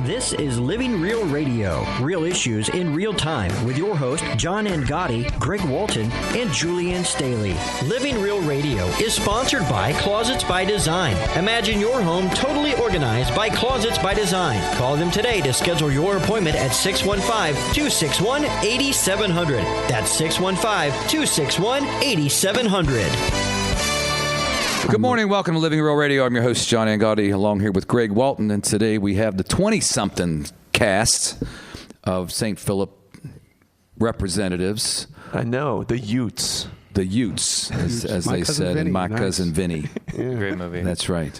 This is Living Real Radio, real issues in real time with your host, John Gotti, Greg Walton, and Julianne Staley. Living Real Radio is sponsored by Closets by Design. Imagine your home totally organized by Closets by Design. Call them today to schedule your appointment at 615-261-8700. That's 615-261-8700. Good morning. Welcome to Living Real Radio. I'm your host, John Gotti, along here with Greg Walton. And today we have the 20-something cast of St. Philip representatives. I know. The Utes. The Utes, as they said, and My Cousin Vinny. Yeah. Great movie. That's right.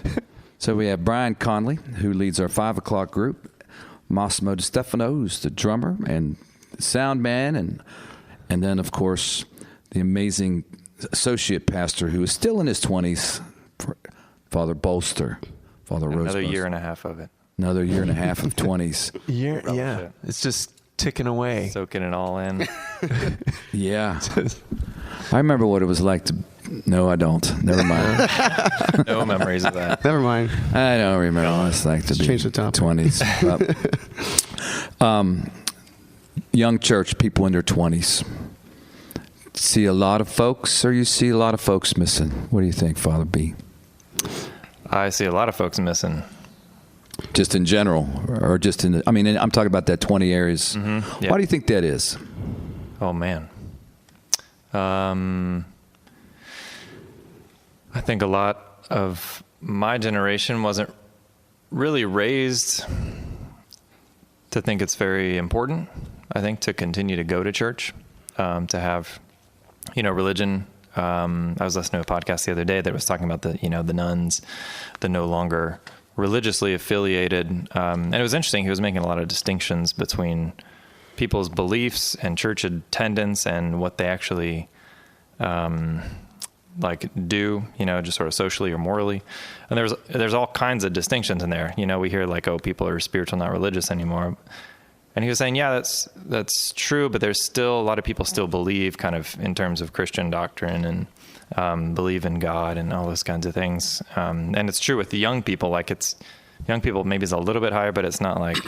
So we have Brian Conley, who leads our 5 o'clock group. Massimo DiStefano, who's the drummer and sound man. And then, of course, the amazing associate pastor who is still in his 20s, Father Bolster, Father Rose. Another year and a half of it. Another year and a half of 20s. Yeah. It's just ticking away. Soaking it all in. Yeah. I remember what it was like to... No, I don't. Never mind. No memories of that. Never mind. I don't remember what it's like to be change the topic. 20s. Young church, people in their 20s. See a lot of folks, or you see a lot of folks missing? What do you think, Father B? I see a lot of folks missing. Just in general, or just in the, I mean, I'm talking about that 20 areas. Mm-hmm. Yeah. Why do you think that is? Oh, man. I think a lot of my generation wasn't really raised to think it's very important, I think, to continue to go to church, to have... religion. I was listening to a podcast the other day that was talking about the nuns, the no longer religiously affiliated. And it was interesting. He was making a lot of distinctions between people's beliefs and church attendance and what they actually, do, just sort of socially or morally. And there's all kinds of distinctions in there. We hear people are spiritual, not religious anymore. And he was saying, yeah, that's true, but there's still a lot of people still believe kind of in terms of Christian doctrine and believe in God and all those kinds of things. And it's true with the young people, young people maybe is a little bit higher, but it's not like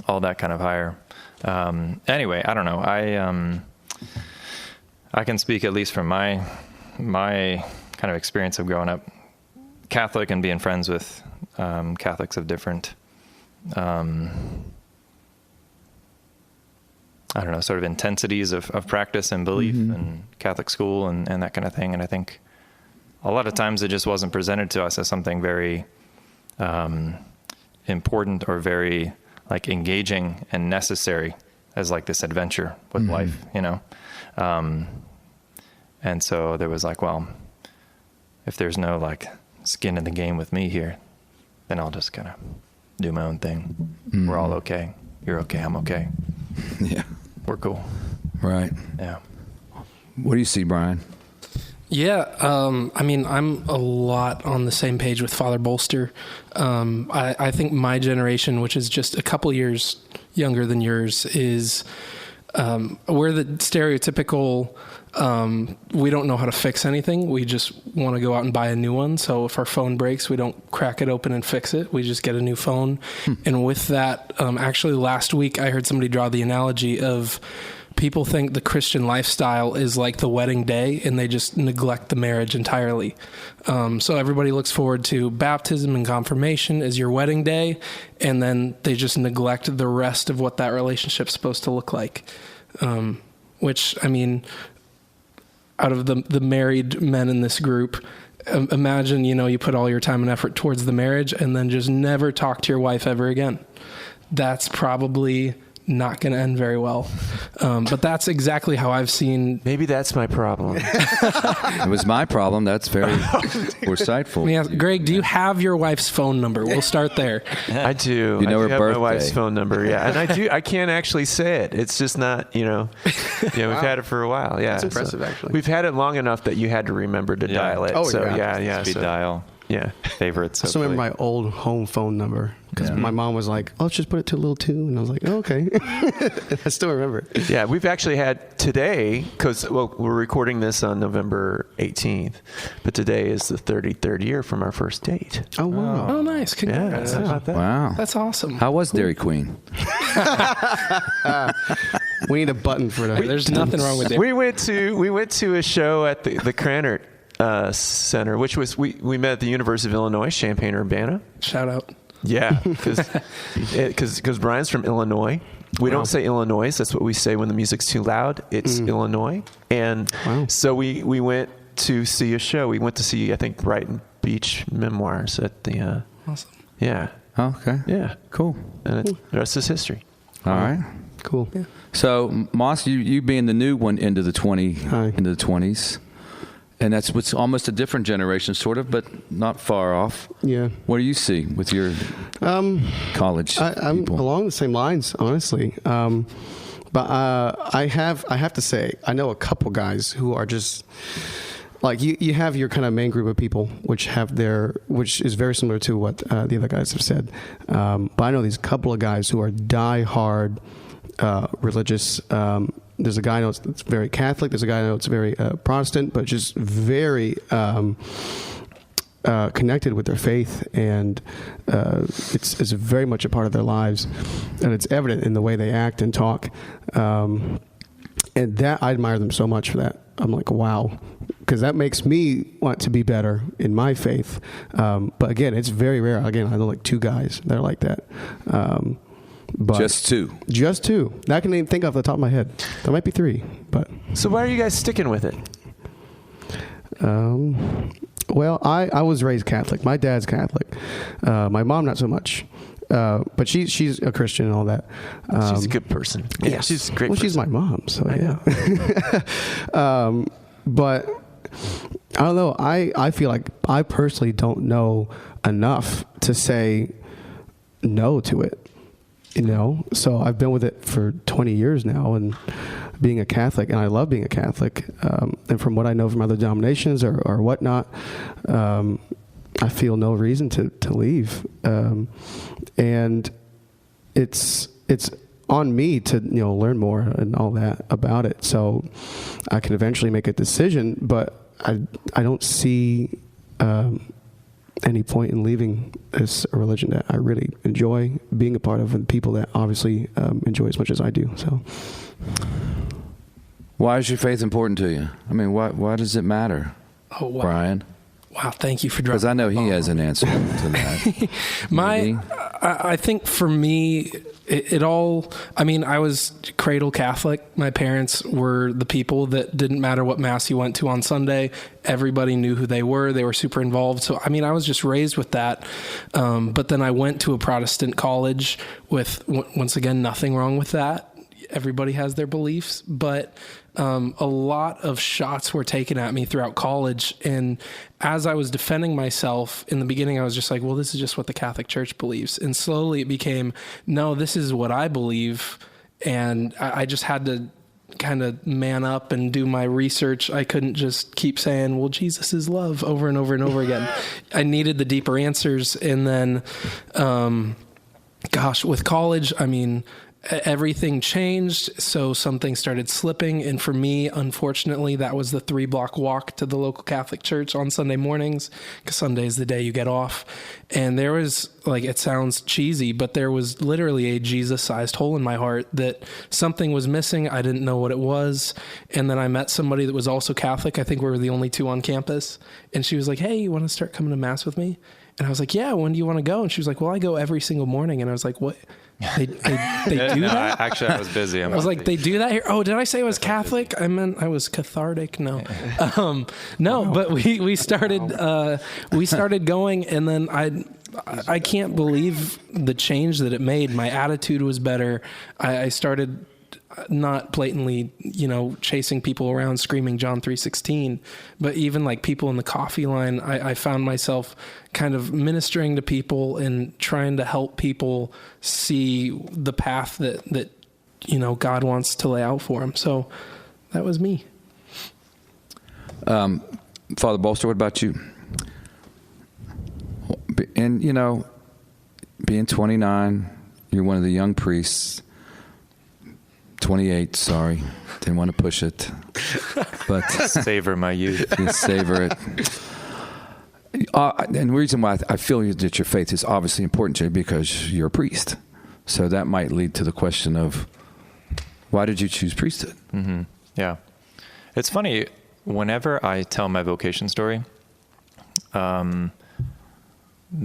all that kind of higher. Anyway, I don't know. I can speak at least from my kind of experience of growing up Catholic and being friends with Catholics of different sort of intensities of practice and belief and Catholic school and that kind of thing. And I think a lot of times it just wasn't presented to us as something very important or very engaging and necessary as this adventure with life, and so there was well, if there's no skin in the game with me here, then I'll just kind of do my own thing. We're all okay. You're okay. I'm okay. Yeah. We're cool. Right. Yeah. What do you see, Brian? Yeah. I'm a lot on the same page with Father Bolster. I think my generation, which is just a couple years younger than yours, is we're the stereotypical, we don't know how to fix anything. We just want to go out and buy a new one. So if our phone breaks, we don't crack it open and fix it. We just get a new phone. And with that, actually last week I heard somebody draw the analogy of people think the Christian lifestyle is like the wedding day and they just neglect the marriage entirely. So everybody looks forward to baptism and confirmation as your wedding day. And then they just neglect the rest of what that relationship's supposed to look like. Which, out of the married men in this group, imagine, you put all your time and effort towards the marriage and then just never talk to your wife ever again. That's probably not going to end very well. But that's exactly how I've seen. Maybe that's my problem. It was my problem. That's very foresightful. Yeah, Greg, do you have your wife's phone number? We'll start there. I do. You know her have birthday. My wife's phone number, yeah. And I can't actually say it. It's just not, we've had it for a while. Yeah. That's impressive, actually. We've had it long enough that you had to remember to dial it. Speed dial. Yeah. Favorites. I still remember my old home phone number, because my mom was like, "Oh, let's just put it to a little tune," and I was like, "Oh, okay." I still remember. Yeah, we've actually had today, because we're recording this on November 18th, but today is the 33rd year from our first date. Oh wow! Oh, nice. Congrats. Yeah, how about that? Wow. That's awesome. How was Dairy Queen? We need a button for that. There's nothing wrong with it. We went to a show at the Krannert Center, which was we met at the University of Illinois, Champaign-Urbana. Shout out. Yeah, because Brian's from Illinois. We don't say Illinois. That's what we say when the music's too loud. It's Illinois. And so we went to see a show. We went to see, I think, Brighton Beach Memoirs at the... Awesome. Yeah. Okay. Yeah. Cool. And the rest is history. All right. Cool. Yeah. So, Moss, you being the new one into the 20s, and that's what's almost a different generation, sort of, but not far off. Yeah. What do you see with your college I'm people? along the same lines, honestly. But I have to say, I know a couple guys who are just like you have your kind of main group of people, which is very similar to what the other guys have said. But I know these couple of guys who are diehard religious. There's a guy I know that's very Catholic. There's a guy I know that's very Protestant, but just very connected with their faith, and it's very much a part of their lives, and it's evident in the way they act and talk. And that I admire them so much for that. I'm like, wow, because that makes me want to be better in my faith. But again, it's very rare. Again, I know like two guys that are like that. But Just two. That I can even think off the top of my head. There might be three, but. So why are you guys sticking with it? Well, I was raised Catholic. My dad's Catholic. My mom, not so much. But she's a Christian and all that. She's a good person. Yeah, she's a great person. She's my mom, so yeah. But I don't know. I feel like I personally don't know enough to say no to it. So I've been with it for 20 years now, and being a Catholic, and I love being a Catholic. And from what I know from other denominations or whatnot, I feel no reason to leave. And it's on me to learn more and all that about it, so I can eventually make a decision. But I don't see any point in leaving this religion that I really enjoy being a part of, and people that obviously enjoy as much as I do. So, why is your faith important to you? I mean, why does it matter, Brian? Wow, thank you for dropping. Because I know he has an answer to that. I think for me, it all, I mean, I was cradle Catholic. My parents were the people that didn't matter what mass you went to on Sunday. Everybody knew who they were. They were super involved. So, I mean, I was just raised with that. But then I went to a Protestant college with, once again, nothing wrong with that. Everybody has their beliefs, but a lot of shots were taken at me throughout college. And as I was defending myself in the beginning, I was just like, well, this is just what the Catholic Church believes. And slowly it became, no, this is what I believe. And I just had to kind of man up and do my research. I couldn't just keep saying, well, Jesus is love over and over and over again. I needed the deeper answers. And then, with college, I mean, everything changed, so something started slipping. And for me, unfortunately, that was the 3-block walk to the local Catholic church on Sunday mornings, because Sunday is the day you get off. And there was, like, it sounds cheesy, but there was literally a Jesus-sized hole in my heart that something was missing. I didn't know what it was. And then I met somebody that was also Catholic. I think we were the only two on campus. And she was like, hey, you want to start coming to Mass with me? And I was like, yeah, when do you want to go? And she was like, well, I go every single morning. And I was like, what? They do that? Actually, I was busy. I was like, they do that here? Oh, did I say I was Catholic? I meant I was cathartic. No, but we started going, and then I can't believe the change that it made. My attitude was better. I started not blatantly, chasing people around screaming John 3:16, but even like people in the coffee line, I found myself kind of ministering to people and trying to help people see the path that God wants to lay out for them. So that was me. Father Bolster, what about you? And being 29, you're one of the young priests. 28, sorry. Didn't want to push it. But Savor my youth. you savor it. And the reason why I feel that your faith is obviously important to you because you're a priest. So that might lead to the question of, why did you choose priesthood? Mm-hmm. Yeah. It's funny, whenever I tell my vocation story, the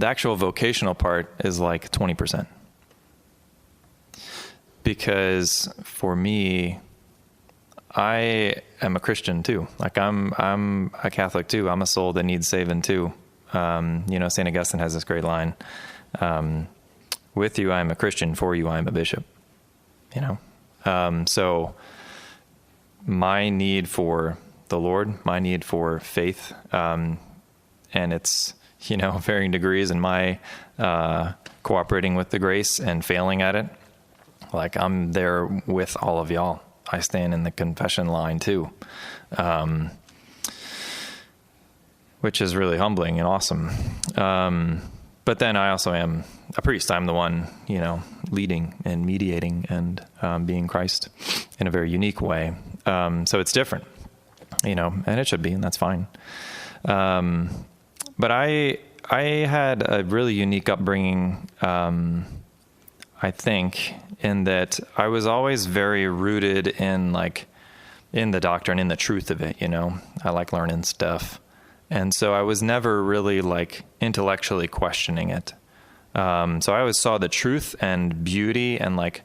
actual vocational part is like 20%. Because for me, I am a Christian too. Like I'm a Catholic too. I'm a soul that needs saving too. St. Augustine has this great line, with you, I am a Christian. For you, I am a bishop. So my need for the Lord, my need for faith, and it's, varying degrees in my cooperating with the grace and failing at it. Like I'm there with all of y'all. I stand in the confession line too, which is really humbling and awesome. But then I also am a priest. I'm the one, leading and mediating and being Christ in a very unique way. So it's different, and it should be, and that's fine. But I had a really unique upbringing, I think, in that I was always very rooted in the doctrine, in the truth of it, I like learning stuff. And so I was never really intellectually questioning it. So I always saw the truth and beauty and like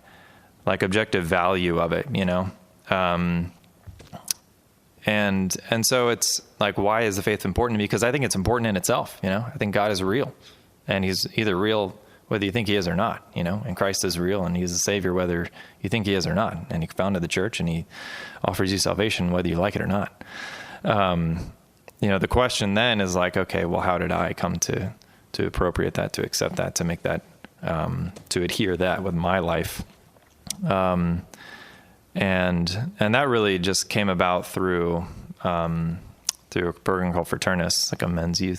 objective value of it, and so it's like, why is the faith important? Because I think it's important in itself. I think God is real, and he's either real whether you think he is or not, and Christ is real and he's a savior, whether you think he is or not. And he founded the church and he offers you salvation, whether you like it or not. The question then is okay, well, how did I come to appropriate that, to accept that, to make that, to adhere that with my life? And that really just came about through a program called Fraternus, like a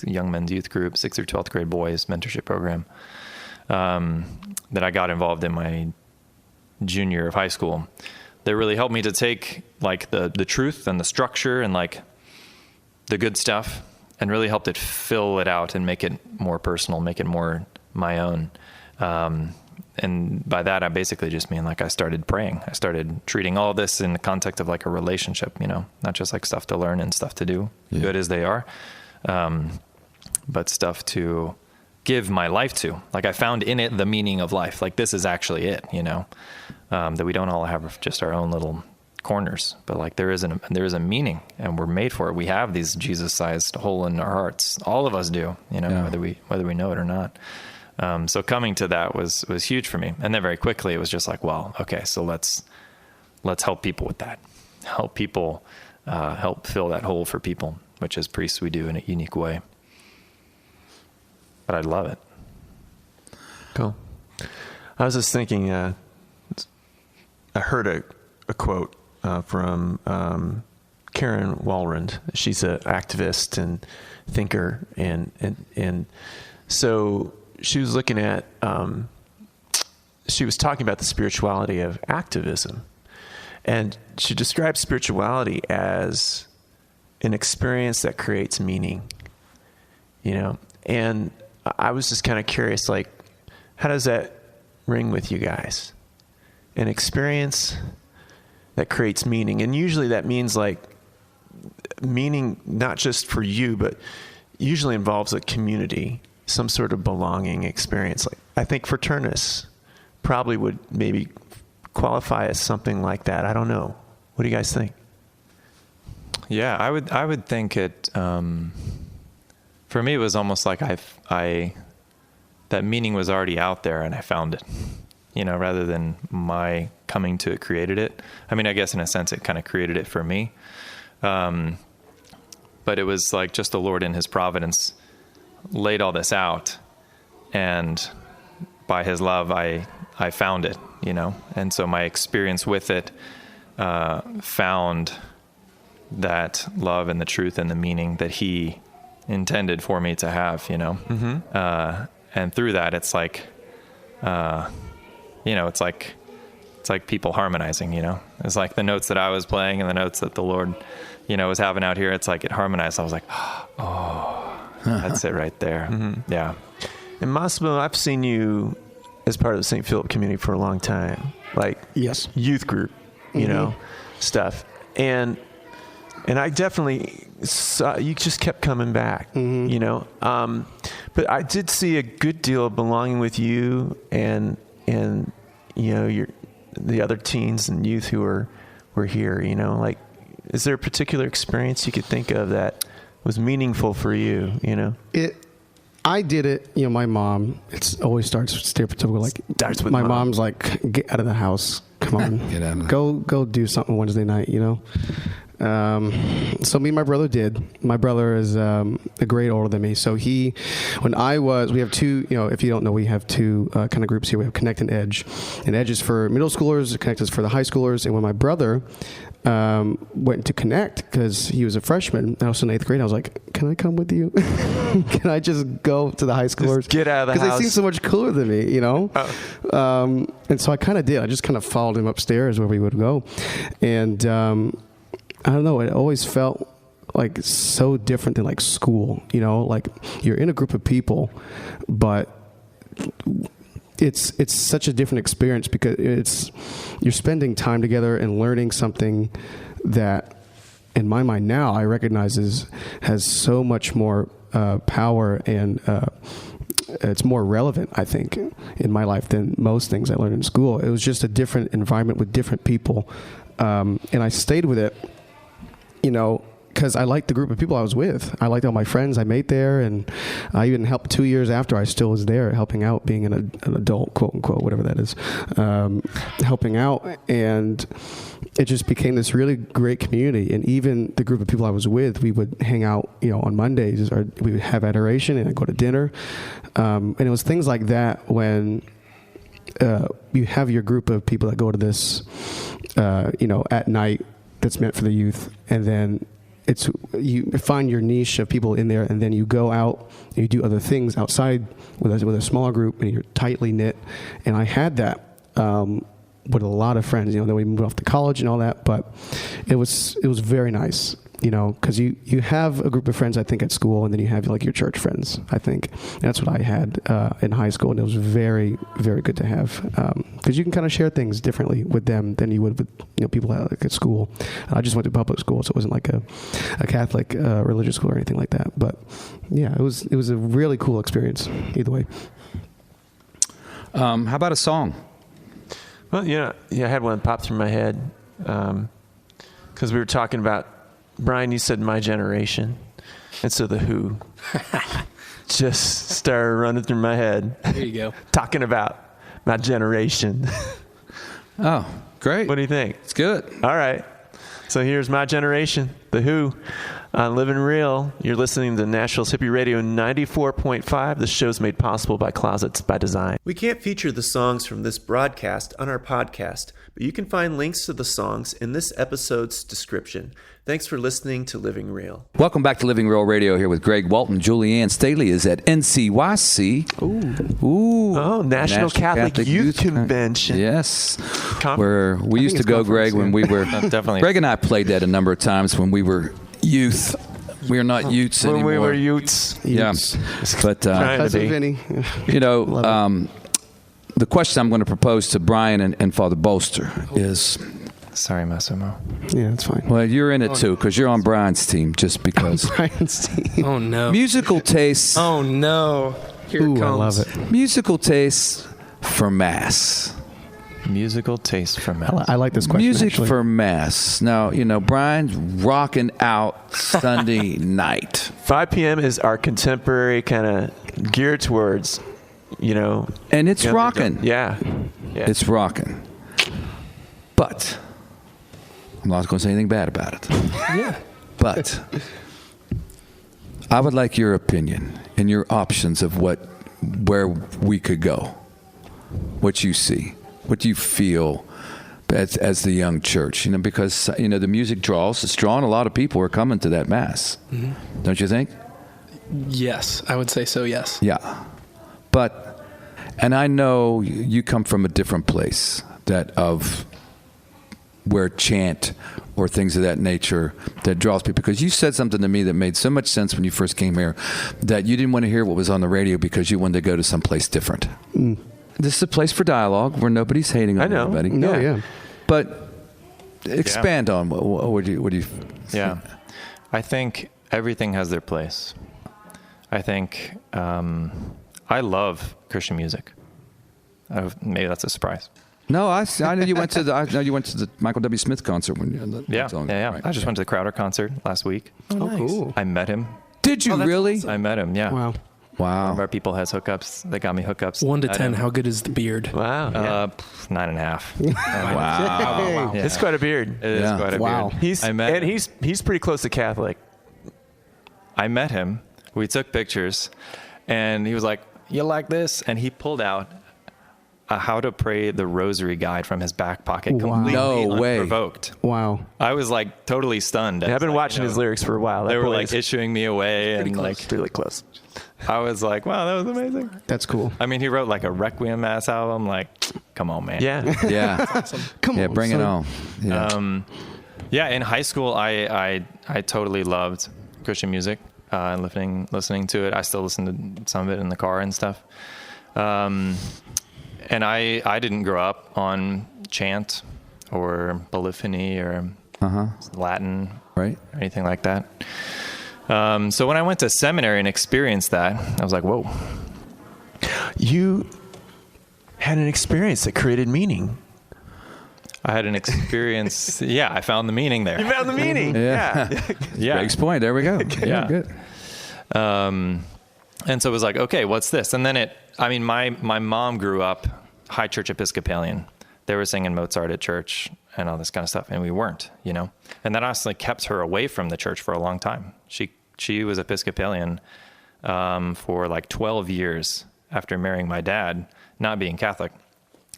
young men's youth group, 6th through 12th grade boys mentorship program, that I got involved in my junior year of high school. That really helped me to take the truth and the structure and the good stuff, and really helped it fill it out and make it more personal, make it more my own. And by that, I basically just mean I started praying. I started treating all of this in the context of a relationship, not just stuff to learn and stuff to do, good as they are, but stuff to give my life to. I found in it the meaning of life. This is actually it, that we don't all have just our own little corners, but there is a meaning, and we're made for it. We have these Jesus-sized hole in our hearts. All of us do, whether we know it or not. So coming to that was huge for me. And then very quickly it was just well, okay, so let's help people with that. Help people, help fill that hole for people, which as priests we do in a unique way. But I love it. Cool. I was just thinking, I heard a quote from Karen Walrond. She's an activist and thinker, and so she was looking at, she was talking about the spirituality of activism, and she described spirituality as an experience that creates meaning, and I was just kind of curious, how does that ring with you guys? An experience that creates meaning. And usually that means meaning not just for you, but usually involves a community, some sort of belonging experience. I think Fraternus probably would maybe qualify as something like that. I don't know. What do you guys think? Yeah, I would think it, for me, it was almost like that meaning was already out there and I found it, rather than my coming to it created it. I mean, I guess in a sense it kind of created it for me. But it was just the Lord in his providence laid all this out, and by his love, I found it, and so my experience with it, found that love and the truth and the meaning that he intended for me to have, Mm-hmm. and through that, it's it's like people harmonizing, It's like the notes that I was playing and the notes that the Lord, was having out here. It's like it harmonized. I was like, oh, that's it right there. Mm-hmm. Yeah. And Massimo, I've seen you as part of the St. Philip community for a long time, like Yes. youth group, stuff. And I definitely saw, you just kept coming back, but I did see a good deal of belonging with you and the other teens and youth who were here, like, is there a particular experience you could think of that was meaningful for you, I did it, my mom, it always starts stereotypical, like, starts with my mom. mom's like, get out of the house. Come on. Get out of Go do something Wednesday night, So me and my brother did. My brother is a grade older than me. So we have two, if you don't know, we have two kind of groups here. We have Connect and Edge. And Edge is for middle schoolers, Connect is for the high schoolers. And when my brother went to Connect, because he was a freshman, I was in 8th grade, I was like, can I come with you? Can I just go to the high schoolers? Just get out of the house. Because they seem so much cooler than me, Oh. And so I kind of did. I just kind of followed him upstairs where we would go. And I don't know, it always felt like so different than like school, like you're in a group of people, but it's such a different experience because you're spending time together and learning something that in my mind now I recognize has so much more power and it's more relevant, I think, in my life than most things I learned in school. It was just a different environment with different people, and I stayed with it, because I liked the group of people I was with. I liked all my friends I made there, and I even helped 2 years after I still was there, helping out, being an adult, quote unquote, whatever that is, helping out, and it just became this really great community. And even the group of people I was with, we would hang out, on Mondays, or we would have adoration and I'd go to dinner, and it was things like that when you have your group of people that go to this, at night. That's meant for the youth, and then you find your niche of people in there, and then you go out and you do other things outside with a smaller group, and you're tightly knit. And I had that with a lot of friends. Then we moved off to college and all that, but it was very nice. Because you have a group of friends, I think, at school, and then you have like your church friends, I think. And that's what I had in high school, and it was very, very good to have. Because you can kind of share things differently with them than you would with people at school. I just went to public school, so it wasn't like a Catholic religious school or anything like that. But yeah, it was a really cool experience either way. How about a song? Well, I had one that popped through my head because we were talking about, Brian, you said My Generation, and so The Who just started running through my head. There you go. Talking about my generation. Oh, great. What do you think? It's good. All right. So here's My Generation, The Who, on Living Real. You're listening to Nashville's Hippie Radio 94.5. The show's made possible by Closets by Design. We can't feature the songs from this broadcast on our podcast, but you can find links to the songs in this episode's description. Thanks for listening to Living Real. Welcome back to Living Real Radio here with Greg Walton. Julianne Staley is at NCYC. Ooh. Oh, National Catholic Youth Convention. Yes. Where we used to go, Greg, when we were... Definitely. Greg and I played that a number of times when we were youth. We are not youths anymore. When we were youths. Yeah. But, Cousin Vinny. The question I'm going to propose to Brian and Father Bolster is... Sorry, Massimo. Yeah, that's fine. Well, you're in it too, because you're on Brian's team, just because. Brian's team. Oh, no. Musical tastes. Oh, no. Here it comes. I love it. Musical tastes for Mass. Musical taste for Mass. I like this question, Music actually. for Mass. Now, Brian's rocking out Sunday night. 5 p.m. is our contemporary kind of geared towards, And it's rocking. Yeah. It's rocking. But I'm not going to say anything bad about it. Yeah. But I would like your opinion and your options of where we could go. What you see. What do you feel as the young church? Because the music draws. It's drawing a lot of people who are coming to that Mass. Mm-hmm. Don't you think? Yes, I would say so, yes. Yeah. But And I know you come from a different place, that of where chant or things of that nature that draws people. Because you said something to me that made so much sense when you first came here, that you didn't want to hear what was on the radio because you wanted to go to someplace different. This is a place for dialogue where nobody's hating on anybody. No, yeah. But expand on what do you? Yeah, I think everything has their place. I think I love Christian music. Maybe that's a surprise. No, I know you went to the Michael W. Smith concert when you. Yeah. Right. I just went to the Crowder concert last week. Oh, nice. Cool. I met him. Did you really? Awesome. I met him. Yeah. Wow. Wow. One of our people has hookups. They got me hookups. 1 to 10, how good is the beard? Wow. 9.5. Wow. Yeah. It's quite a beard. It is quite a beard. He's pretty close to Catholic. I met him. We took pictures, and he was like, "You like this?" And he pulled out a How to Pray the Rosary guide from his back pocket, completely No way. unprovoked. Wow. I was like totally stunned. I've been watching his lyrics for a while. They were like issuing me away, and like really close. I was like, "Wow, that was amazing." That's cool. I mean, he wrote like a Requiem Mass album. Like, come on, man. Yeah. Yeah. Come Yeah. on. Bring it son. on. Yeah. Yeah, in high school, I totally loved Christian music and listening to it. I still listen to some of it in the car and stuff. And I didn't grow up on chant or polyphony or Latin Right. or anything like that. So when I went to seminary and experienced that, I was like, whoa. You had an experience that created meaning. I had an experience. Yeah, I found the meaning there. You found the meaning. Yeah. Yeah. Greg's point. There we go. Yeah. Good. And so it was like, okay, what's this? And then my mom grew up high church Episcopalian. They were singing Mozart at church and all this kind of stuff. And we weren't, and that honestly kept her away from the church for a long time. She was Episcopalian, for like 12 years after marrying my dad, not being Catholic,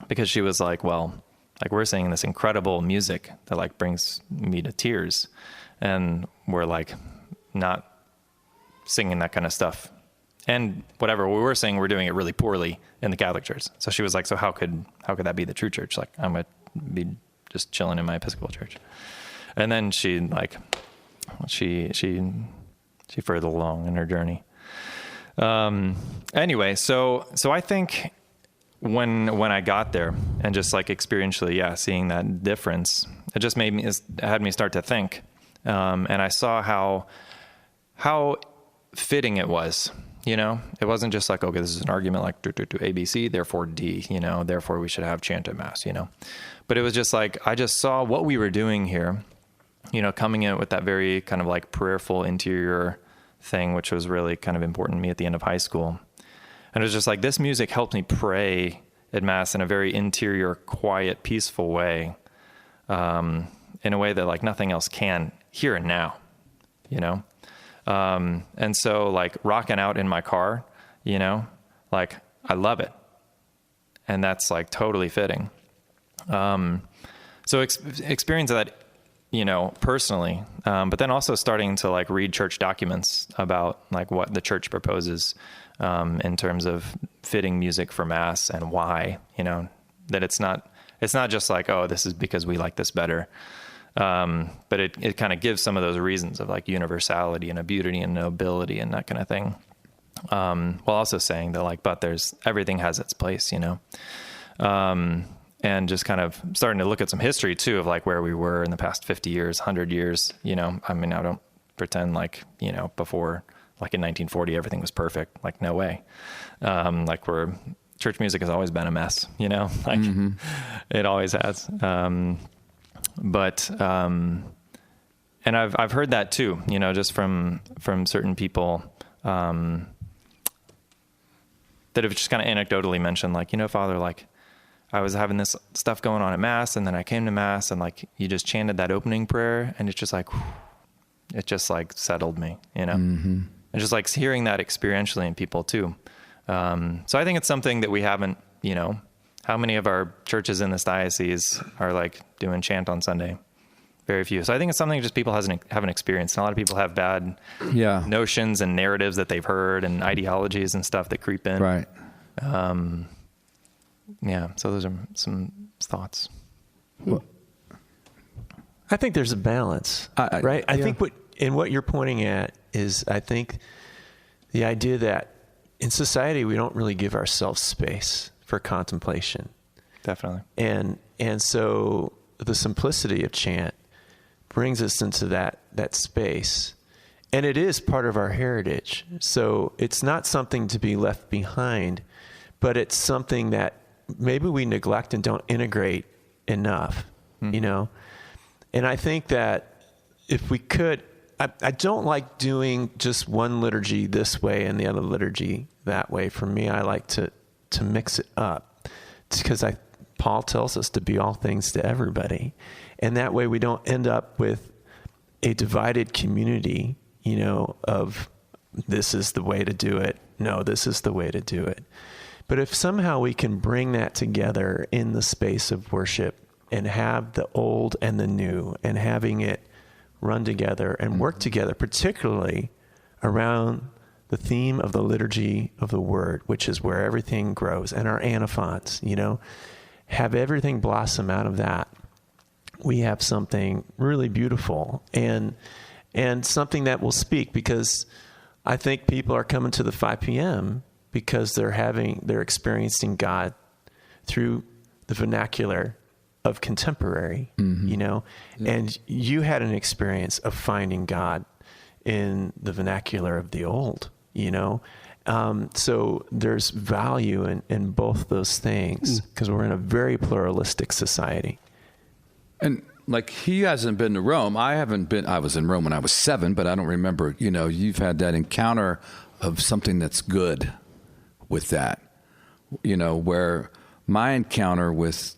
because she was like, well, like we're singing this incredible music that like brings me to tears. And we're like not singing that kind of stuff. And whatever we were saying, we're doing it really poorly in the Catholic Church. So she was like, so how could that be the true church? Like, I'm going to be just chilling in my Episcopal church. And then she further along in her journey. Anyway, so I think when I got there and just like experientially, seeing that difference, it just had me start to think. And I saw how fitting it was. It wasn't just like, okay, this is an argument like do ABC, therefore D, therefore we should have chant at Mass, But it was just like, I just saw what we were doing here, coming in with that very kind of like prayerful interior thing, which was really kind of important to me at the end of high school. And it was just like, this music helped me pray at Mass in a very interior, quiet, peaceful way, in a way that like nothing else can here and now, and so like rocking out in my car, like I love it. And that's like totally fitting. So experience that, personally, but then also starting to like read church documents about like what the church proposes, in terms of fitting music for Mass and why, that it's not just like, oh, this is because we like this better. But it kind of gives some of those reasons of like universality and a beauty and nobility and that kind of thing. While also saying that like, but everything has its place, and just kind of starting to look at some history too of like where we were in the past 50 years, 100 years, I mean, I don't pretend like, before like in 1940, everything was perfect. Like, no way. Like church music has always been a mess, like it always has. But and I've heard that too, just from certain people that have just kind of anecdotally mentioned, like, Father, like I was having this stuff going on at Mass, and then I came to Mass, and like you just chanted that opening prayer, and it's just like, it just like settled me, and just like hearing that experientially in people too. So I think it's something that we haven't, how many of our churches in this diocese are like doing chant on Sunday? Very few. So I think it's something just people haven't experienced. And a lot of people have bad notions and narratives that they've heard and ideologies and stuff that creep in. Right. So those are some thoughts. Well, I think there's a balance, right? I think what you're pointing at is, I think, the idea that in society we don't really give ourselves space for contemplation. Definitely. And so the simplicity of chant brings us into that space. And it is part of our heritage. So it's not something to be left behind, but it's something that maybe we neglect and don't integrate enough, you know? And I think that if we could, I don't like doing just one liturgy this way and the other liturgy that way. For me, I like to mix it up, because Paul tells us to be all things to everybody. And that way we don't end up with a divided community, you know, of this is the way to do it. No, this is the way to do it. But if somehow we can bring that together in the space of worship and have the old and the new and having it run together and work together, particularly around the theme of the liturgy of the word, which is where everything grows, and our antiphons, you know, have everything blossom out of that. We have something really beautiful and something that will speak, because I think people are coming to the 5 p.m. because they're experiencing God through the vernacular of contemporary, you know, and you had an experience of finding God in the vernacular of the old, you know. So there's value in both those things, because we're in a very pluralistic society. And like, he hasn't been to Rome. I haven't been. I was in Rome when I was 7, but I don't remember. You know, you've had that encounter of something that's good with that. You know, where my encounter with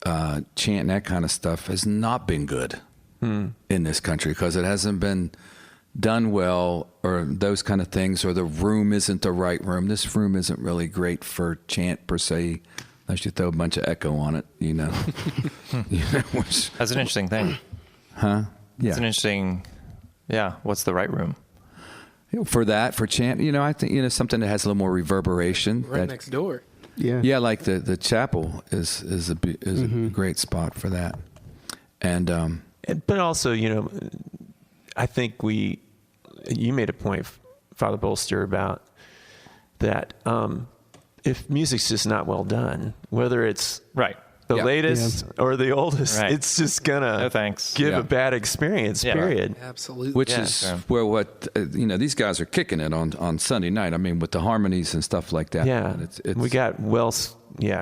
chant and that kind of stuff has not been good in this country, because it hasn't been done well, or those kind of things, or the room isn't the right room. This room isn't really great for chant per se, unless you throw a bunch of echo on it, you know. That's an interesting thing. Huh? Yeah. It's an interesting, what's the right room? For chant, you know, I think, you know, something that has a little more reverberation. Right next door. Yeah. Yeah, like the chapel is a great spot for that. And but also, you know, I think you made a point, Father Bolster, about that. If music's just not well done, whether it's the latest or the oldest, it's just gonna give a bad experience. Period. Absolutely. Which is where you know, these guys are kicking it on Sunday night. I mean, with the harmonies and stuff like that. Yeah, it's we got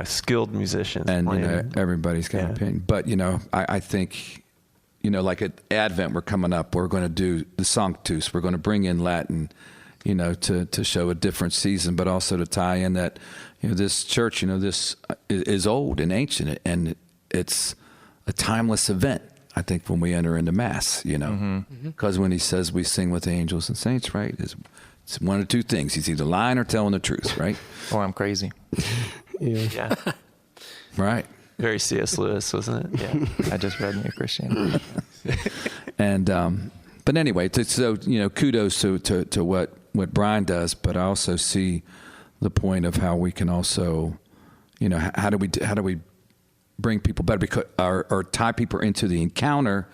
skilled musicians, and playing. You know, everybody's got an opinion. But you know, I think, you know, like at Advent, we're coming up. We're going to do the Sanctus. We're going to bring in Latin, you know, to show a different season, but also to tie in that, you know, this church, you know, this is old and ancient, and it's a timeless event, I think, when we enter into Mass, you know, because when he says we sing with the angels and saints, right, it's one of two things. He's either lying or telling the truth, right? Or I'm crazy. Yeah. Right. Very C.S. Lewis, wasn't it? Yeah. I just read New Christian. And, but anyway, so, you know, kudos to what Brian does, but I also see the point of how we can also, you know, how do we bring people better, because or tie people into the encounter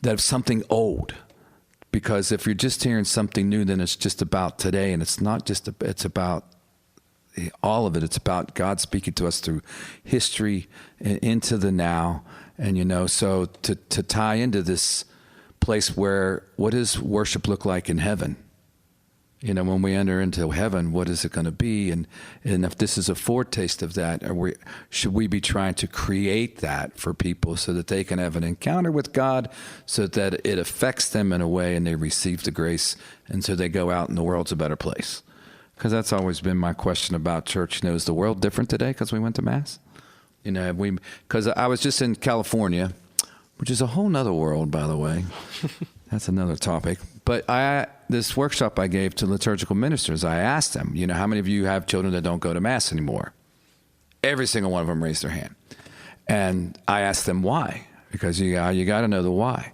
that of something old. Because if you're just hearing something new, then it's just about today, and it's not just it's about all of it. It's about God speaking to us through history and into the now, and you know, so to tie into this place where, what does worship look like in heaven? You know, when we enter into heaven, what is it going to be? And if this is a foretaste of that, should we be trying to create that for people so that they can have an encounter with God, so that it affects them in a way and they receive the grace, and so they go out and the world's a better place? Because that's always been my question about church. You know, is the world different today because we went to Mass? You know, because I was just in California, which is a whole nother world, by the way. That's another topic. But this workshop I gave to liturgical ministers, I asked them, you know, how many of you have children that don't go to Mass anymore? Every single one of them raised their hand. And I asked them why, because you got to know the why.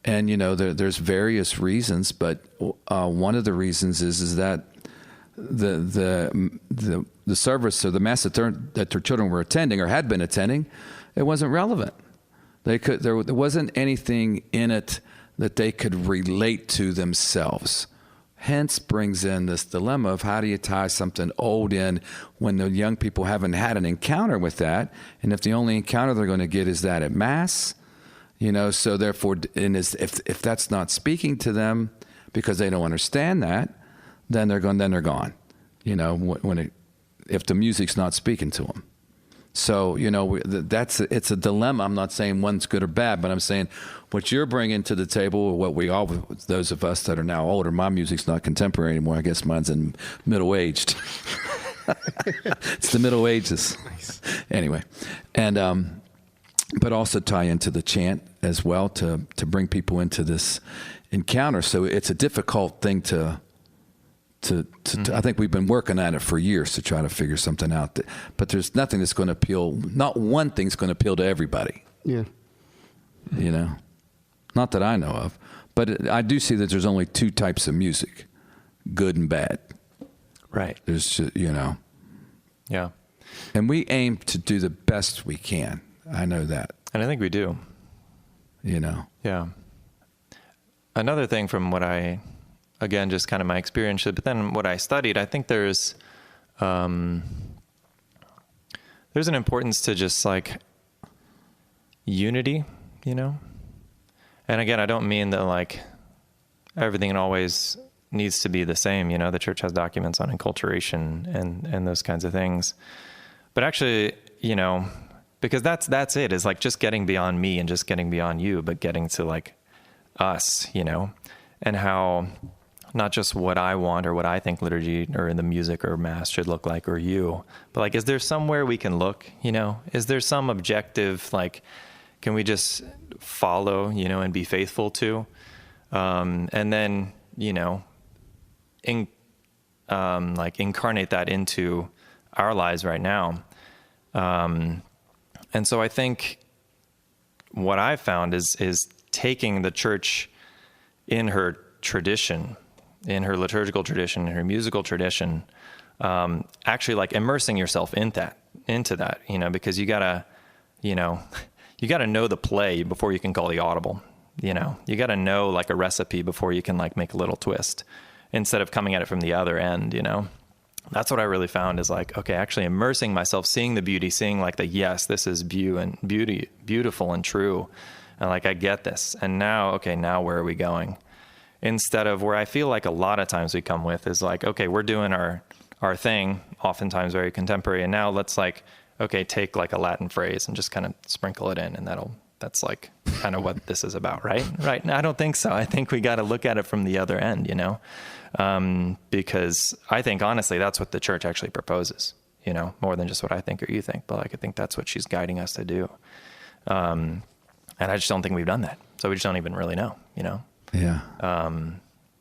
And, you know, there's various reasons, but one of the reasons is that the the service or the mass that their children were attending or had been attending, it wasn't relevant. There wasn't anything in it that they could relate to themselves. Hence brings in this dilemma of how do you tie something old in when the young people haven't had an encounter with that, and if the only encounter they're going to get is that at Mass, so therefore, if that's not speaking to them because they don't understand that, then they're gone. If the music's not speaking to them. So, it's a dilemma. I'm not saying one's good or bad, but I'm saying what you're bringing to the table, or what those of us that are now older, my music's not contemporary anymore. I guess mine's in middle-aged. It's the Middle Ages. Nice. Anyway, and but also tie into the chant as well to bring people into this encounter. So it's a difficult thing to I think we've been working at it for years to try to figure something out. But there's nothing that's going to appeal. Not one thing's going to appeal to everybody. Yeah. Not that I know of. But I do see that there's only two types of music, good and bad. Right. There's just, Yeah. And we aim to do the best we can. I know that. And I think we do. Yeah. Another thing from what again, just kind of my experience, but then what I studied, I think there's an importance to just like unity, And again, I don't mean that like everything always needs to be the same. The church has documents on enculturation and those kinds of things. But actually, because that's it, is like just getting beyond me and just getting beyond you, but getting to like us, and how not just what I want or what I think liturgy or in the music or Mass should look like, or you, but like, is there somewhere we can look, is there some objective, like, can we just follow, and be faithful to, and then, like incarnate that into our lives right now. And so I think what I found is taking the church in her tradition, in her liturgical tradition, in her musical tradition, actually like immersing yourself into that, because you gotta know the play before you can call the audible, you gotta know like a recipe before you can like make a little twist, instead of coming at it from the other end, That's what I really found is like, okay, actually immersing myself, seeing the beauty, seeing like yes, this is beautiful and true. And like, I get this. And now where are we going? Instead of where I feel like a lot of times we come with is like, okay, we're doing our thing, oftentimes very contemporary. And now let's like, okay, take like a Latin phrase and just kind of sprinkle it in. And that's like kind of what this is about, right? Right. No, I don't think so. I think we got to look at it from the other end, because I think honestly, that's what the church actually proposes, more than just what I think or you think, but like, I think that's what she's guiding us to do. And I just don't think we've done that. So we just don't even really know, Yeah.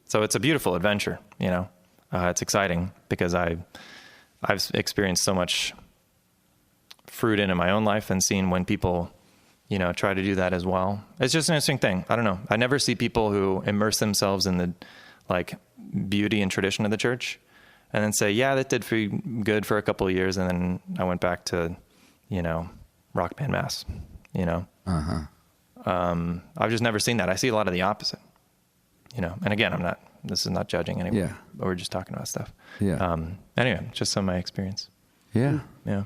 So it's a beautiful adventure, it's exciting because I've experienced so much fruit in my own life and seen when people, try to do that as well. It's just an interesting thing. I don't know. I never see people who immerse themselves in the like beauty and tradition of the church and then say, yeah, that did good for a couple of years. And then I went back to, rock band Mass, Uh-huh. I've just never seen that. I see a lot of the opposite, and again, this is not judging anyone. Yeah. But we're just talking about stuff. Yeah. Anyway, just some of my experience. Yeah. Yeah.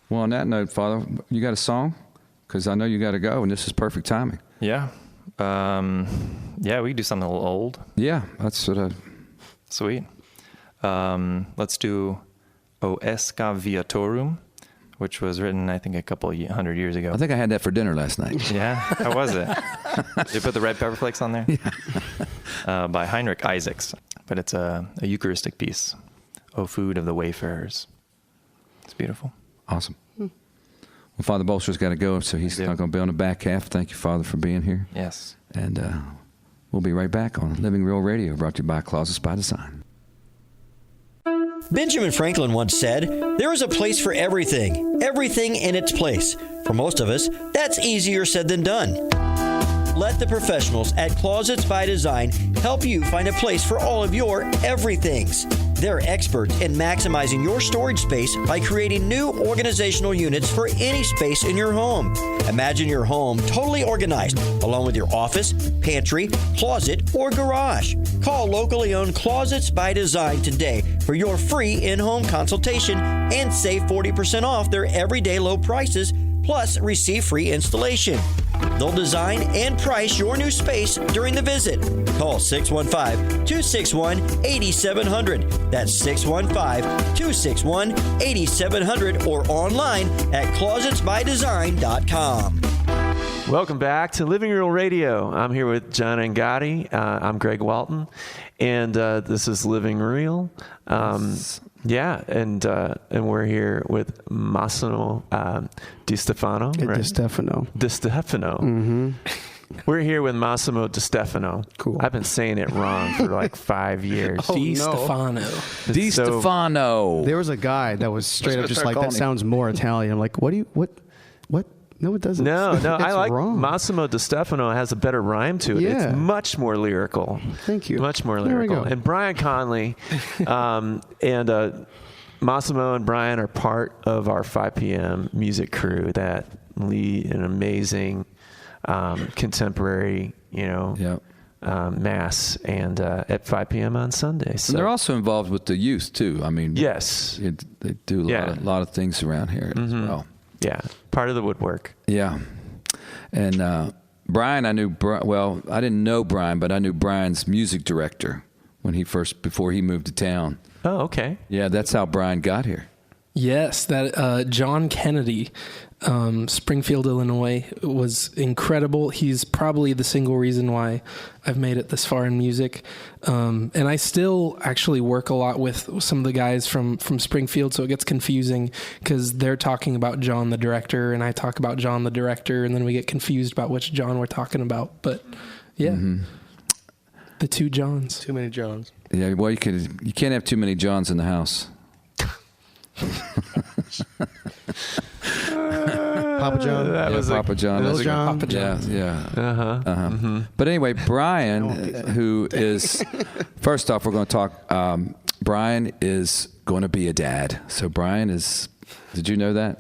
Well, on that note, Father, you got a song? Because I know you got to go, and this is perfect timing. Yeah. Yeah, we can do something a little old. Yeah, that's what Sweet. Let's do O Esca Viatorum, which was written, I think, a couple of 100 years ago. I think I had that for dinner last night. Yeah? How was it? Did you put the red pepper flakes on there? Yeah. By Heinrich Isaacs. But it's a Eucharistic piece. O food of the wayfarers. It's beautiful. Awesome. Well, Father Bolster's got to go, so he's not going to be on the back half. Thank you, Father, for being here. Yes. And we'll be right back on Living Real Radio, brought to you by Closets by Design. Benjamin Franklin once said, "There is a place for everything in its place." For most of us, that's easier said than done. Let the professionals at Closets by Design help you find a place for all of your everythings. They're experts in maximizing your storage space by creating new organizational units for any space in your home. Imagine your home totally organized, along with your office, pantry, closet, or garage. Call locally owned Closets by Design today for your free in-home consultation and save 40% off their everyday low prices, plus receive free installation. They'll design and price your new space during the visit. Call 615-261-8700. That's 615-261-8700 or online at closetsbydesign.com. Welcome back to Living Real Radio. I'm here with John and Gotti. I'm Greg Walton, and this is Living Real. Yeah, and we're here with Massimo Di Stefano. Right? Di Stefano. Di Stefano. Mm-hmm. We're here with Massimo Di Stefano. Cool. I've been saying it wrong for like 5 years. Di Stefano. Di Stefano. There was a guy that was straight up just like, that sounds more Italian. I'm like, what? No, it doesn't. No, I like wrong. Massimo Di Stefano has a better rhyme to it. Yeah. It's much more lyrical. Thank you. Much more There we lyrical. go. And Brian Conley and Massimo and Brian are part of our 5 p.m. music crew that lead an amazing contemporary, mass and at 5 p.m. on Sundays. So. And they're also involved with the youth too. I mean, yes, they do a lot of things around here as well. Yeah, part of the woodwork. Yeah, and Brian, I knew. Well, I didn't know Brian, but I knew Brian's music director before he moved to town. Oh, okay. Yeah, that's how Brian got here. Yes, that John Kennedy, Springfield, Illinois, was incredible. He's probably the single reason why I've made it this far in music. And I still actually work a lot with some of the guys from Springfield, so it gets confusing because they're talking about John the director, and I talk about John the director, and then we get confused about which John we're talking about. But yeah, the two Johns. Too many Johns. Yeah, well, you can't have too many Johns in the house. Papa John. Papa John. Little John. Papa John. Yeah. Mm-hmm. But anyway, Brian, who is, first off, we're going to talk, Brian is going to be a dad. So Brian is, did you know that?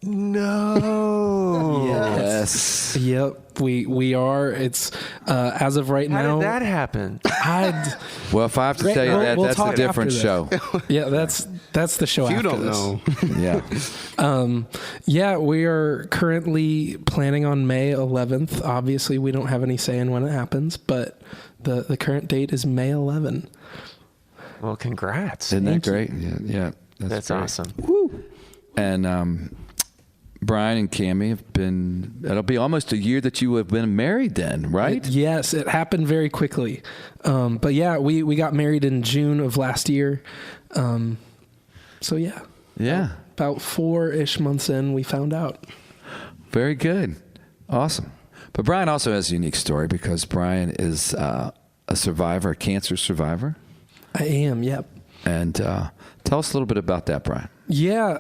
No. Yes. Yep. We are. It's as of right now. How did that happen? Well, if I have to tell you that, that's a different show. Yeah, that's the show. You after don't this. know. Yeah. Yeah, we are currently planning on May 11th. Obviously, we don't have any say in when it happens, but the current date is May 11. Well, congrats. Isn't that great? Yeah. That's great. awesome. Woo. And Brian and Cammie have been, it'll be almost a year that you have been married then, right? Yes, it happened very quickly. But yeah, we got married in June of last year. So yeah. Yeah. About 4-ish months in, we found out. Very good. Awesome. But Brian also has a unique story because Brian is a survivor, a cancer survivor. I am, yep. And tell us a little bit about that, Brian. Yeah,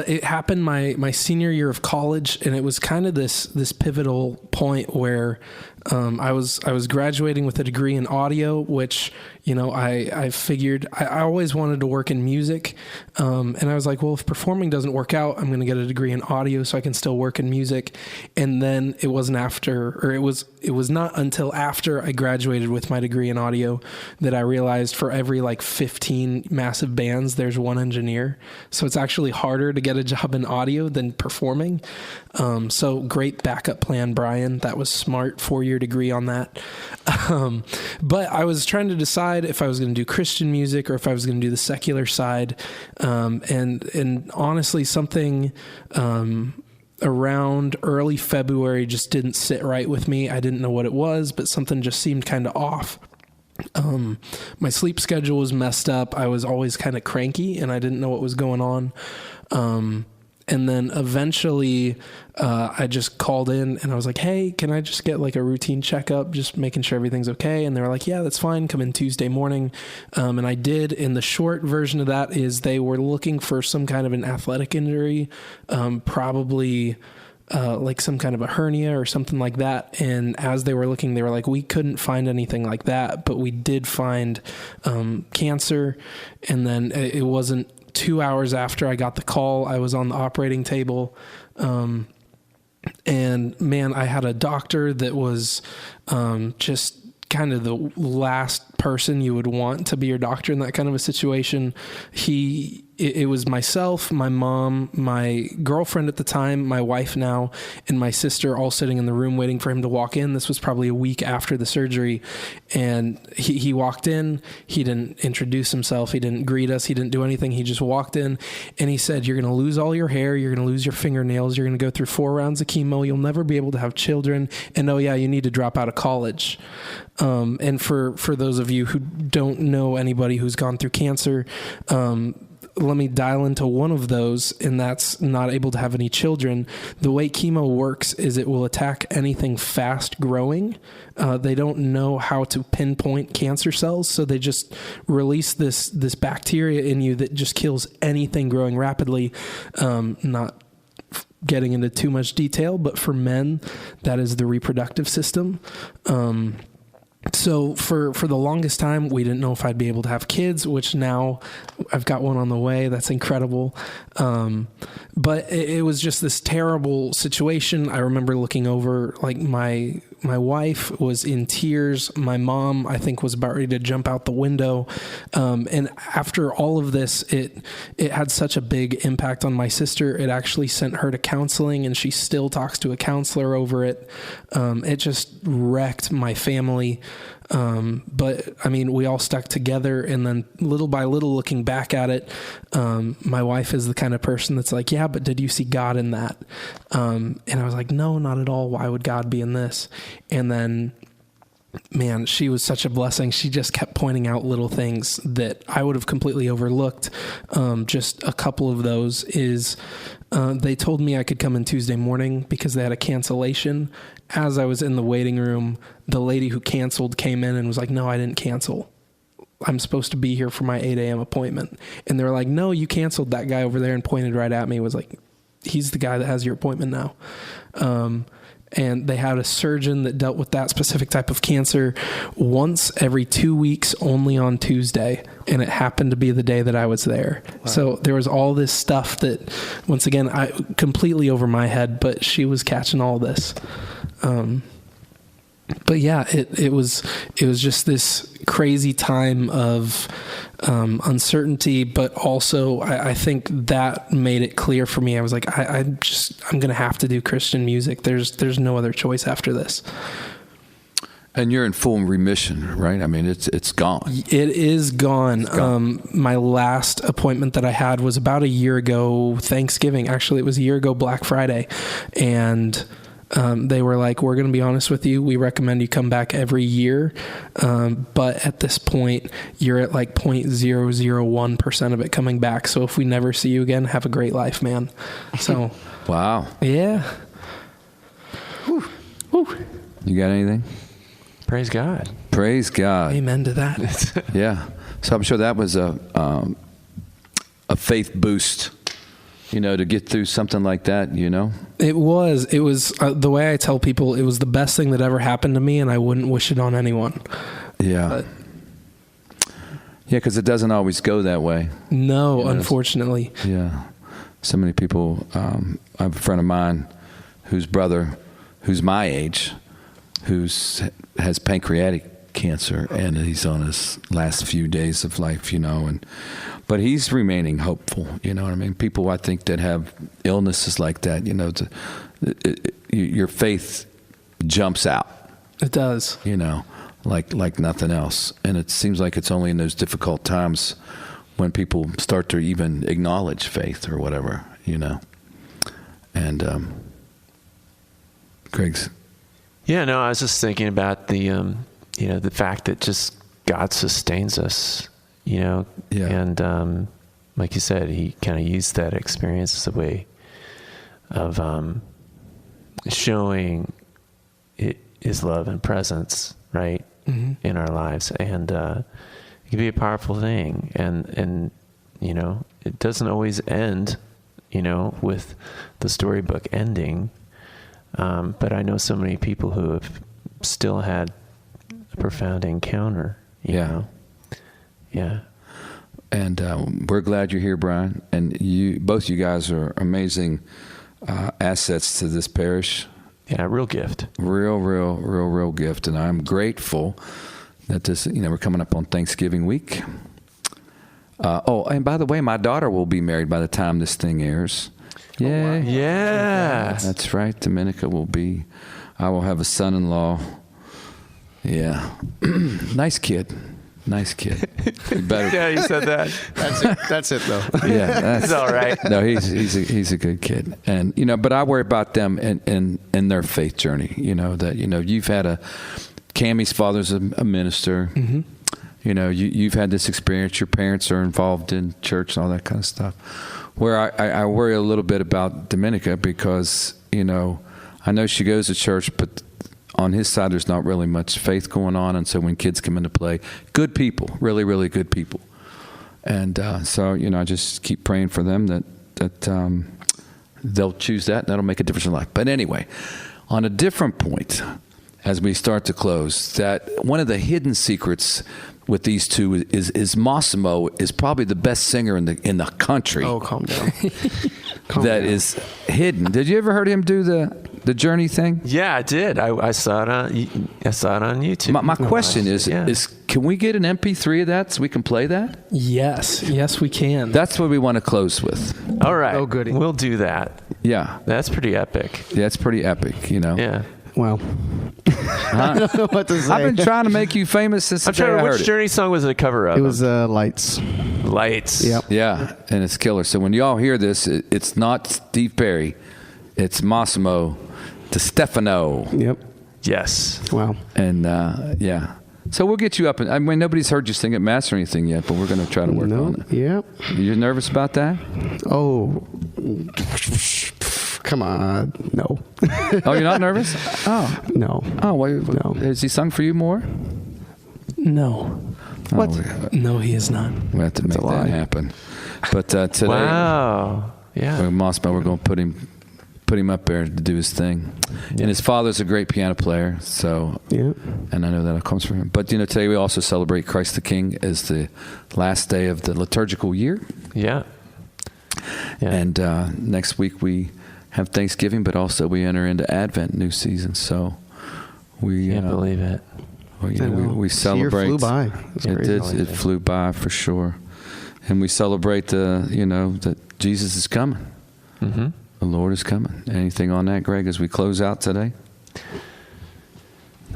it happened my senior year of college, and it was kind of this pivotal point where I was graduating with a degree in audio, which I figured I always wanted to work in music, and I was like, well, if performing doesn't work out, I'm going to get a degree in audio so I can still work in music. And then it was not until after I graduated with my degree in audio that I realized for every 15 massive bands, there's one engineer. So it's actually harder to get a job in audio than performing. So great backup plan, Brian. That was smart. 4-year degree on that. But I was trying to decide if I was going to do Christian music or if I was going to do the secular side. And honestly, something around early February just didn't sit right with me. I didn't know what it was, but something just seemed kind of off. My sleep schedule was messed up. I was always kind of cranky and I didn't know what was going on. And then eventually, I just called in and I was like, hey, can I just get a routine checkup, just making sure everything's okay? And they were like, yeah, that's fine. Come in Tuesday morning. And I did. And the short version of that is they were looking for some kind of an athletic injury, probably like some kind of a hernia or something like that. And as they were looking, they were like, we couldn't find anything like that, but we did find cancer. And then it wasn't 2 hours after I got the call, I was on the operating table. And man, I had a doctor that was just kind of the last person you would want to be your doctor in that kind of a situation. It was myself, my mom, my girlfriend at the time, my wife now, and my sister all sitting in the room waiting for him to walk in. This was probably a week after the surgery. And he walked in. He didn't introduce himself. He didn't greet us. He didn't do anything. He just walked in and he said, you're going to lose all your hair. You're going to lose your fingernails. You're going to go through 4 rounds of chemo. You'll never be able to have children. And oh yeah, you need to drop out of college. And for those of you who don't know anybody who's gone through cancer, let me dial into one of those, and that's not able to have any children. The way chemo works is it will attack anything fast growing. They don't know how to pinpoint cancer cells, so they just release this bacteria in you that just kills anything growing rapidly. Not getting into too much detail, but for men, that is the reproductive system. So for the longest time, we didn't know if I'd be able to have kids, which now I've got one on the way. That's incredible. But it was just this terrible situation. I remember looking over, like my wife was in tears. My mom, I think, was about ready to jump out the window. And after all of this, it had such a big impact on my sister. It actually sent her to counseling, and she still talks to a counselor over it. It just wrecked my family. But I mean, we all stuck together, and then little by little, looking back at it, my wife is the kind of person that's like, yeah, but did you see God in that? And I was like, no, not at all. Why would God be in this? And then, man, she was such a blessing. She just kept pointing out little things that I would have completely overlooked. Just a couple of those is, they told me I could come in Tuesday morning because they had a cancellation. As I was in the waiting room, the lady who canceled came in and was like, no, I didn't cancel. I'm supposed to be here for my 8 a.m. appointment. And they were like, no, you canceled. That guy over there, and pointed right at me, was like, he's the guy that has your appointment now. And they had a surgeon that dealt with that specific type of cancer once every 2 weeks, only on Tuesday. And it happened to be the day that I was there. Wow. So there was all this stuff that, once again, I completely over my head, but she was catching all this. But yeah, it was just this crazy time of uncertainty, but also I think that made it clear for me. I was like, I'm going to have to do Christian music. There's no other choice after this. And you're in full remission, right? I mean, it's gone. It is gone. It's gone. My last appointment that I had was about a year ago, Thanksgiving. Actually, it was a year ago, Black Friday. And they were like, we're going to be honest with you. We recommend you come back every year. But at this point, you're at like 0.001% of it coming back. So if we never see you again, have a great life, man. So, wow. Yeah. Whew. Whew. You got anything? Praise God. Praise God. Amen to that. Yeah. So I'm sure that was a faith boost, to get through something like that, It was the way I tell people, it was the best thing that ever happened to me, and I wouldn't wish it on anyone. Yeah. But, yeah, because it doesn't always go that way. No, unfortunately. Yeah. So many people, I have a friend of mine whose brother, who's my age, has pancreatic cancer, and he's on his last few days of life, but he's remaining hopeful. You know what I mean? People, I think, that have illnesses like that, your faith jumps out. It does. Like nothing else. And it seems like it's only in those difficult times when people start to even acknowledge faith or whatever, And Greg's. Yeah, no, I was just thinking about the fact that just God sustains us, Yeah. And like you said, He kind of used that experience as a way of showing His love and presence, right, in our lives, and it can be a powerful thing, and it doesn't always end, with the storybook ending. But I know so many people who have still had a profound encounter. You know? Yeah. And we're glad you're here, Brian. And both you guys are amazing assets to this parish. Yeah, real gift. Real gift. And I'm grateful that this, we're coming up on Thanksgiving week. And by the way, my daughter will be married by the time this thing airs. Yeah. Oh, wow. Yeah. That's right. Dominica I will have a son-in-law. Yeah. Nice kid. You better. Yeah, you said that. That's it though. Yeah, that's He's all right. No, he's a good kid, and but I worry about them in their faith journey. You've had Cammie's father's a minister. Mm-hmm. You've had this experience. Your parents are involved in church and all that kind of stuff. Where I worry a little bit about Dominica because I know she goes to church, but on his side, there's not really much faith going on. And so when kids come into play, good people, really, really good people. And so, I just keep praying for them that they'll choose that and that'll make a difference in life. But anyway, on a different point, as we start to close, that one of the hidden secrets with these two is Massimo is probably the best singer in the country. Oh, calm down. Is hidden. Did you ever heard him do the Journey thing? Yeah, I did. I saw it on YouTube. My question is can we get an MP3 of that so we can play that? Yes, we can. That's what we want to close with. All right. Oh, goody. We'll do that. Yeah. That's pretty epic. Yeah, it's pretty epic, Yeah. Wow. I don't know what to say. I've been trying to make you famous since the day I heard which it. Journey song was it a cover of? It was Lights. Lights. Yep. Yeah, and it's killer. So when y'all hear this, it's not Steve Perry. It's Massimo Stefano. Yep. Yes. Wow. And, So we'll get you up. I mean, nobody's heard you sing at Mass or anything yet, but we're going to try to work on it. Yep. You nervous about that? Oh. Come on. No. Oh, you're not nervous? Oh. No. Oh, well, No. Has he sung for you more? No. What? No, he is not. We have to make that happen. But today, Wow. Yeah. Massimo, we're going to put him up there to do his thing. Yeah. And his father's a great piano player, so and I know that comes from him. But today we also celebrate Christ the King as the last day of the liturgical year. Yeah. And next week we have Thanksgiving, but also we enter into Advent, new season. So we can't believe it. We celebrate. Year flew by. It did. It flew by for sure. And we celebrate that Jesus is coming. Mm-hmm. The Lord is coming. Anything on that, Greg, as we close out today?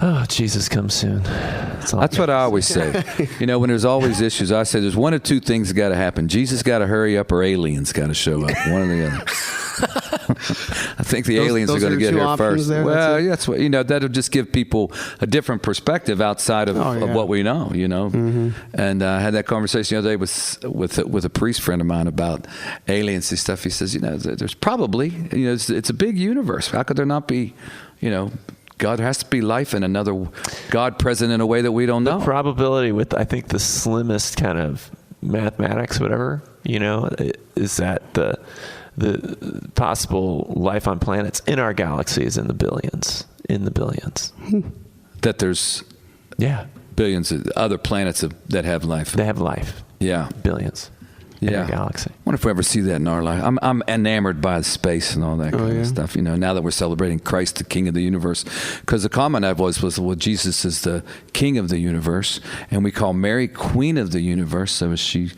Oh, Jesus comes soon. That's what I always say. When there's always issues, I say there's one of two things that got to happen. Jesus got to hurry up or aliens got to show up. One or the other. I think the aliens are going to get here first. There, well, that's what that'll just give people a different perspective outside of what we know. Mm-hmm. And I had that conversation the other day with a priest friend of mine about aliens and stuff. He says, there's probably it's a big universe. How could there not be, God, there has to be life in another God present in a way that we don't know. The probability with, I think, the slimmest kind of mathematics, whatever, is that the possible life on planets in our galaxy is in the billions. That there's billions of other planets that have life. They have life. Yeah. Billions. In our galaxy. I wonder if we ever see that in our life. I'm enamored by space and all that kind of stuff. Now that we're celebrating Christ, the King of the universe, because the comment I was, well, Jesus is the King of the universe, and we call Mary Queen of the universe. So is she?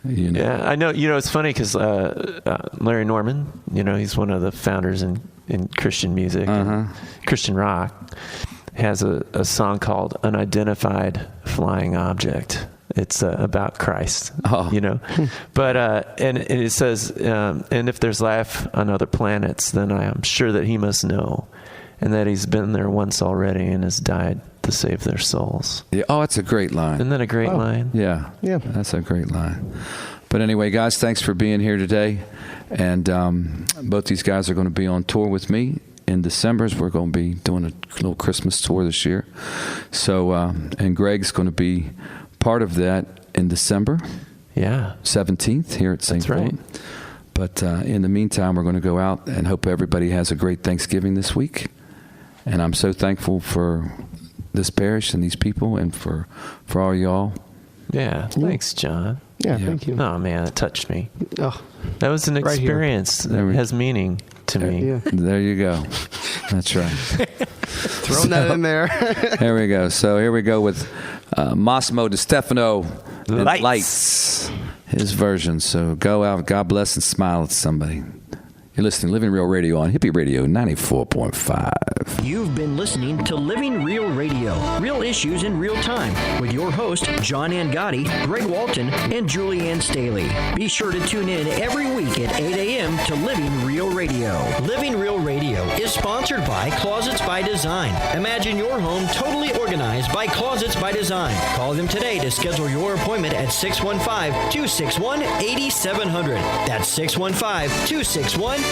Yeah, I know. It's funny because Larry Norman, he's one of the founders in Christian music, and Christian rock, has a song called "Unidentified Flying Object." It's about Christ, But and it says, and if there's life on other planets, then I am sure that he must know, and that he's been there once already and has died to save their souls. Yeah. Oh, that's a great line. Isn't that a great line? Yeah. Yeah. That's a great line. But anyway, guys, thanks for being here today. And both these guys are going to be on tour with me in December. We're going to be doing a little Christmas tour this year. So, and Greg's going to be part of that in December. Yeah. 17th here at St. That's right. But in the meantime, we're going to go out and hope everybody has a great Thanksgiving this week. And I'm so thankful for this parish and these people and for all y'all. Yeah, thanks, John. Yeah, thank you. Oh, man, it touched me. Oh, That was an Right here. experience that has meaning to me. yeah. There you go. That's right. Throwing that in there. There we go. So here we go with Massimo Di Stefano and Lights. Lights, his version. So go out, God bless, and smile at somebody. You're listening to Living Real Radio on Hippie Radio 94.5. You've been listening to Living Real Radio, real issues in real time, with your host, John Angotti, Greg Walton, and Julianne Staley. Be sure to tune in every week at 8 a.m. to Living Real Radio. Living Real Radio is sponsored by Closets by Design. Imagine your home totally organized by Closets by Design. Call them today to schedule your appointment at 615-261-8700. That's 615-261-8700.